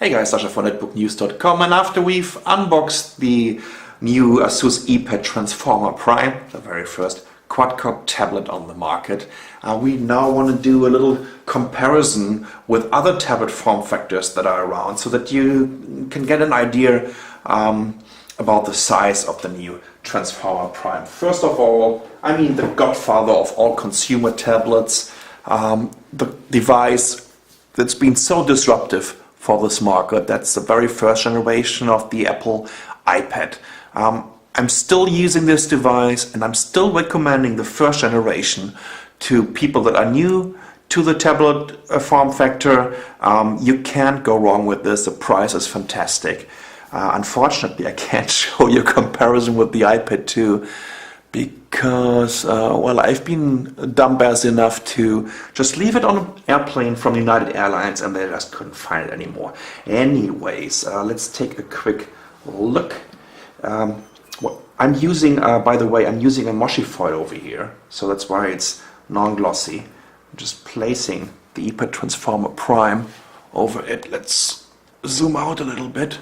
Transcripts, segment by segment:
Hey guys, Sasha from netbooknews.com, and after we've unboxed the new ASUS iPad Transformer Prime, the very first quad-core tablet on the market, we now want to do a little comparison with other tablet form factors that are around so that you can get an idea about the size of the new Transformer Prime. First of all, I mean the godfather of all consumer tablets, the device that's been so disruptive for this market. That's the very first generation of the Apple iPad. I'm still using this device and I'm still recommending the first generation to people that are new to the tablet form factor. You can't go wrong with this. The price is fantastic. Unfortunately, I can't show you a comparison with the iPad 2 because, well, I've been dumbass enough to just leave it on an airplane from United Airlines and they just couldn't find it anymore. Anyways, let's take a quick look. I'm using, by the way, I'm using a Moshi foil over here, so that's why it's non-glossy. I'm just placing the iPad Transformer Prime over it. Let's zoom out a little bit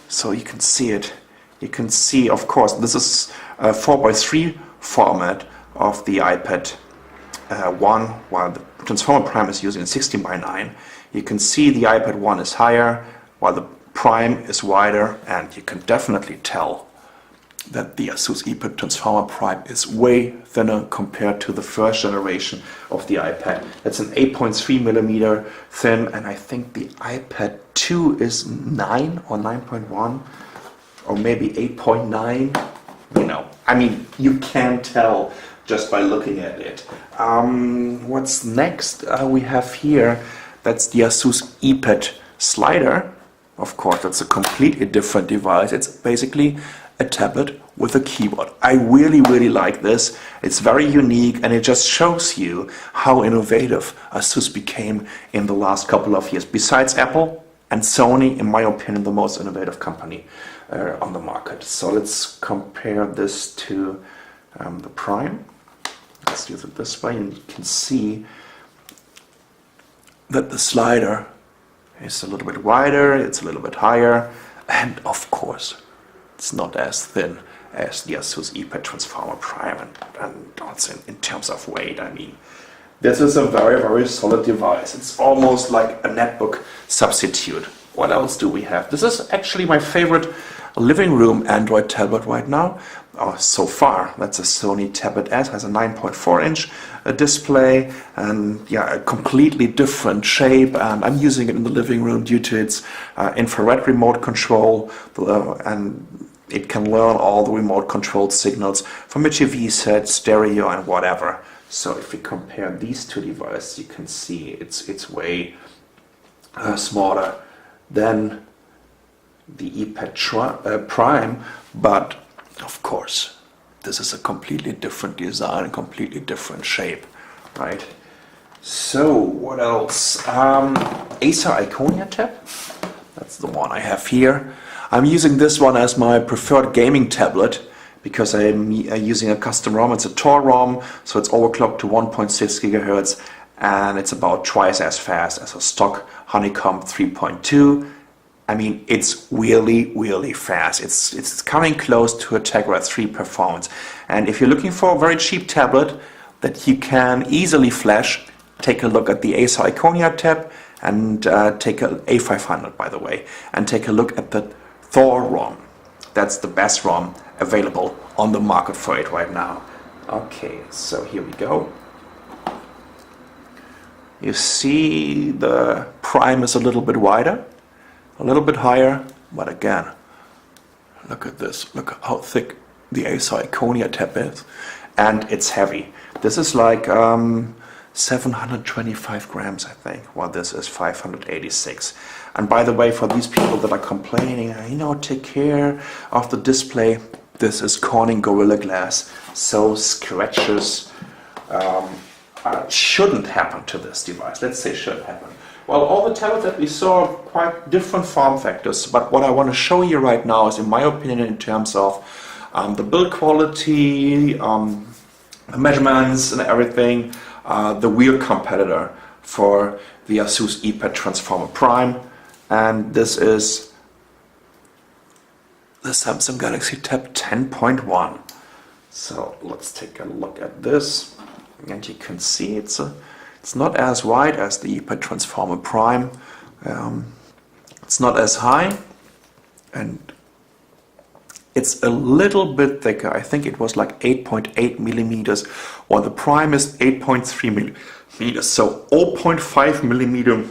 so you can see it. You can see, of course, this is a 4:3 format of the iPad 1, while the Transformer Prime is using 16:9. You can see the iPad 1 is higher, while the Prime is wider, and you can definitely tell that the ASUS iPad Transformer Prime is way thinner compared to the first generation of the iPad. It's an 8.3mm thin, and I think the iPad 2 is 9 or 9.1. or maybe 8.9, you know, I mean, you can tell just by looking at it. What's next we have here, that's the ASUS iPad slider. Of course, that's a completely different device. It's basically a tablet with a keyboard. I really like this. It's very unique and it just shows you how innovative ASUS became in the last couple of years. Besides Apple and Sony, in my opinion, the most innovative company on the market. So let's compare this to the Prime. Let's use it this way, and you can see that the slider is a little bit wider, it's a little bit higher, and of course, it's not as thin as the ASUS iPad Transformer Prime, and also in terms of weight, I mean, this is a very solid device. It's almost like a netbook substitute. What else do we have? This is actually my favorite living room Android tablet right now. So far, that's a Sony Tablet S, has a 9.4-inch display, and yeah, a completely different shape. And I'm using it in the living room due to its infrared remote control, and it can learn all the remote controlled signals from a TV set, stereo, and whatever. So if we compare these two devices, you can see it's way smaller than the iPad Prime, but of course this is a completely different design, a completely different shape, right? So what else? ASUS Iconia tab, that's the one I have here. I'm using this one as my preferred gaming tablet because I'm using a custom ROM. It's a Tor ROM, so it's overclocked to 1.6 gigahertz, and it's about twice as fast as a stock Honeycomb 3.2. I mean, it's really fast. It's coming close to a Tegra 3 performance. And if you're looking for a very cheap tablet that you can easily flash, take a look at the ASUS Iconia tab and take a A500, by the way, and take a look at the Thor ROM. That's the best ROM available on the market for it right now. Okay, so here we go. You see the Prime is a little bit wider, a little bit higher, but again, look at this. Look how thick the ASUS Iconia tab is, and it's heavy. This is like 725 grams, I think, while this is 586. And by the way, for these people that are complaining, you know, take care of the display, this is Corning Gorilla Glass, so scratches shouldn't happen to this device. Let's say should happen. Well, all the tablets that we saw are quite different form factors, but what I want to show you right now is, in my opinion, in terms of the build quality, the measurements and everything, the real competitor for the ASUS iPad Transformer Prime and this is the Samsung Galaxy Tab 10.1. So let's take a look at this, and you can see it's not as wide as the iPad Transformer Prime. It's not as high, and it's a little bit thicker. I think it was like 8.8 millimeters, while the Prime is 8.3 millimeters. So 0.5 millimeter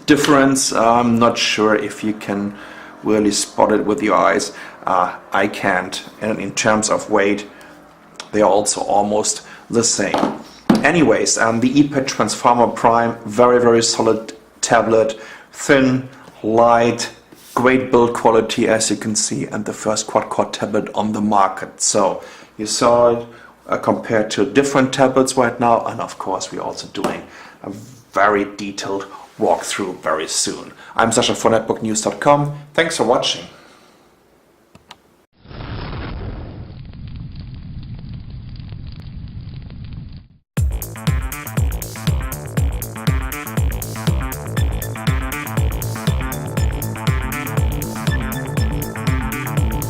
difference. I'm not sure if you can really spot it with your eyes. I can't. And in terms of weight, they are also almost the same. Anyways, the iPad Transformer Prime, very solid tablet, thin, light, great build quality as you can see, and the first quad-core tablet on the market. So you saw it compared to different tablets right now, and of course we're also doing a very detailed walkthrough very soon. I'm Sascha for netbooknews.com. Thanks for watching.